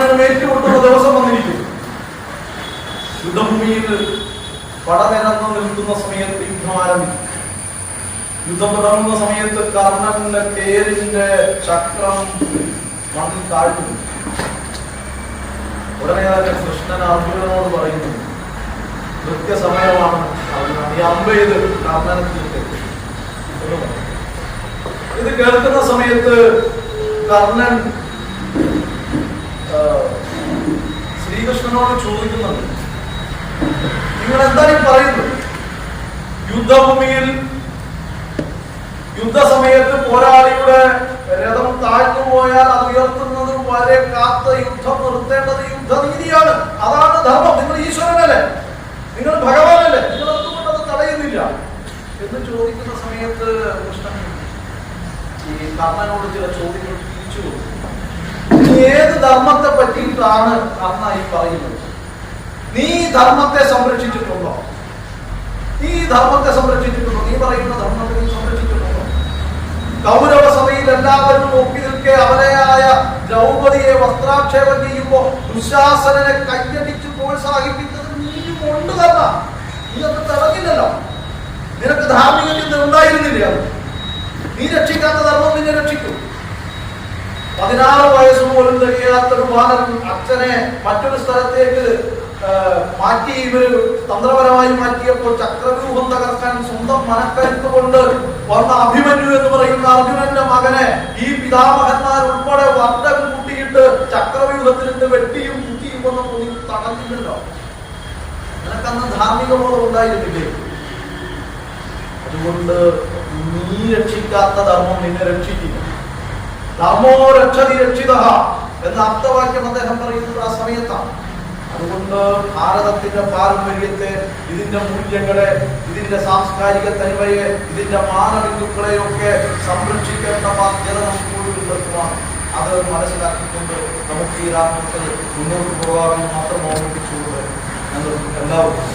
കർണനും ഏറ്റുമുട്ടുന്ന ദിവസം വന്നിരിക്കും. യുദ്ധഭൂമിയിൽ പടനിരന്ന് നിൽക്കുന്ന സമയത്ത് യുദ്ധം ആരംഭിക്കും. യുദ്ധം തുടങ്ങുന്ന സമയത്ത് കർണന്റെ തേരിന്റെ ചക്രം മണ്ണിൽ താഴ്ന്നു. ഉടനെ തന്നെ കൃഷ്ണൻ അർജുനനോട് പറയുന്നു, കൃത്യസമയമാണ് നീ അമ്പ് ചെയ്ത് കർണനെ തീർക്കരുത്. ഇത് കേൾക്കുന്ന സമയത്ത് കർണൻ ശ്രീകൃഷ്ണനോട് ചോദിക്കുന്നുണ്ട്, നിങ്ങൾ എന്താണ് ഈ പറയുന്നത്? യുദ്ധഭൂമിയിൽ യുദ്ധസമയത്ത് പോരാളിയുടെ രഥം താഴ്ന്നു പോയാൽ അത് ഉയർത്തുന്നത് വരെ കാത്ത് യുദ്ധം നിർത്തേണ്ടത് യുദ്ധനീതിയാണ്. അതാണ് ധർമ്മം. നിങ്ങൾ ഈശ്വരനല്ലേ, നിങ്ങൾ ഭഗവാനല്ലേ, നിങ്ങൾ എന്തുകൊണ്ട് അത് തടയുന്നില്ല എന്ന് ചോദിക്കുന്ന സമയത്ത് കൃഷ്ണൻ ഈ കർണനോട് ചില ചോദ്യങ്ങൾ തിരിച്ചു കൊടുക്കും. ഏത് ധർമ്മത്തെ പറ്റിയിട്ടാണ് കർണ ഈ പറയുന്നത്? നീ ധർമ്മത്തെ സംരക്ഷിച്ചിട്ടുണ്ടോ? നീ ധർമ്മത്തെ സംരക്ഷിച്ചിട്ടുണ്ടോ? നീ പറയുന്ന ധർമ്മത്തെ നീ സംരക്ഷിച്ചിട്ടുണ്ടോ? കൗരവ സഭയിൽ എല്ലാവരും ഒപ്പി നിൽക്കെ അവരെയായ ദ്രൗപദിയെ വസ്ത്രാക്ഷേപം ചെയ്യുമ്പോ ദുശാസനെ കയ്യടിച്ച് പ്രോത്സാഹിപ്പിച്ചത് നീയും കൊണ്ട് തന്നെ. നീ അത് തിളങ്ങില്ലല്ലോ. നിനക്ക് ധാർമ്മിക ചിന്ത ഉണ്ടായിരുന്നില്ല. നീ രക്ഷിക്കാത്ത ധർമ്മം നിന്നെ രക്ഷിക്കും. 16 വയസ്സ് പോലും തികയാത്തൊരു ബാലൻ അച്ഛനെ മറ്റൊരു സ്ഥലത്തേക്ക് മാറ്റി ഇവര് തന്ത്രപരമായി മാറ്റിയപ്പോൾ ചക്രവ്യൂഹം തകർക്കാൻ സ്വന്തം മനക്കരുത്ത് കൊണ്ട് വന്ന അഭിമന്യു എന്ന് പറയുന്ന അർജുനന്റെ മകനെ ഈ പിതാമഹന്മാർ ഉൾപ്പെടെ വർദ്ധം കൂട്ടിയിട്ട് ചക്രവ്യൂഹത്തിലിട്ട് വെട്ടിയും കുത്തിയും ഒന്നും നീ തടഞ്ഞില്ലല്ലോ. നിനക്കന്ന് ധാർമ്മിക ബോധം ഉണ്ടായിരുന്നില്ലേ? അതുകൊണ്ട് നീ രക്ഷിക്കാത്ത ധർമ്മം നിന്നെ രക്ഷിക്കില്ല. ധർമ്മോ രക്ഷതി രക്ഷിത എന്ന അർത്ഥവാക്യം അദ്ദേഹം പറയുന്നത് ആ സമയത്താണ്. അതുകൊണ്ട് ഭാരതത്തിന്റെ പാരമ്പര്യത്തെ, ഇതിന്റെ മൂല്യങ്ങളെ, ഇതിന്റെ സാംസ്കാരിക തനിമയെ, ഇതിന്റെ മാനവിന്ദുക്കളെയൊക്കെ സംരക്ഷിക്കേണ്ട ബാധ്യത നമുക്ക് ഓരോരുത്തർക്കുമാണ്. അത് മനസ്സിലാക്കിക്കൊണ്ട് നമുക്ക് ഈ രാഷ്ട്രത്തിൽ മുന്നോട്ട് പോകാമെന്ന് മാത്രം ഓർമ്മിപ്പിച്ചുകൊണ്ട് ഞങ്ങൾ എല്ലാവർക്കും